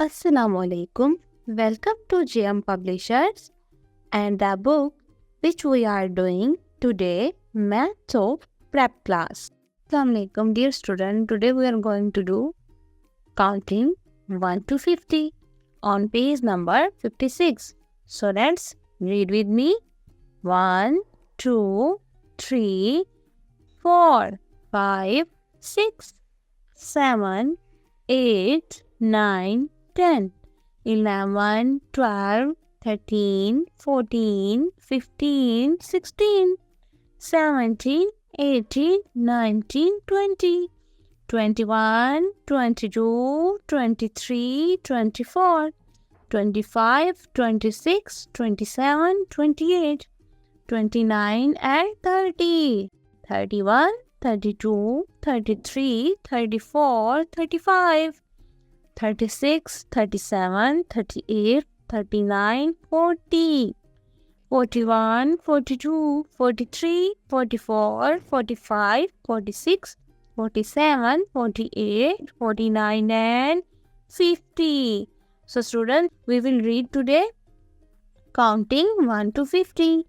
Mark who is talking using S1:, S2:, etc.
S1: Assalamu alaikum. Welcome to JM Publishers and the book which we are doing today, Maths of Prep Class. Assalamu alaikum dear student. Today we are going to do counting 1 to 50 on page number 56. So let's read with me. 1, 2, 3, 4, 5, 6, 7, 8, 9, 10, 11, 12, 13, 14, 15, 16, 17, 18, 19, 20, 21, 22, 23, 24, 25, 26, 27, 28, 29 and 30, 31, 32, 33, 34, 35, 36, 37, 38, 39, 40, 41, 42, 43, 44, 45, 46, 47, 48, 49 and 50. So students, we will read today counting 1 to 50.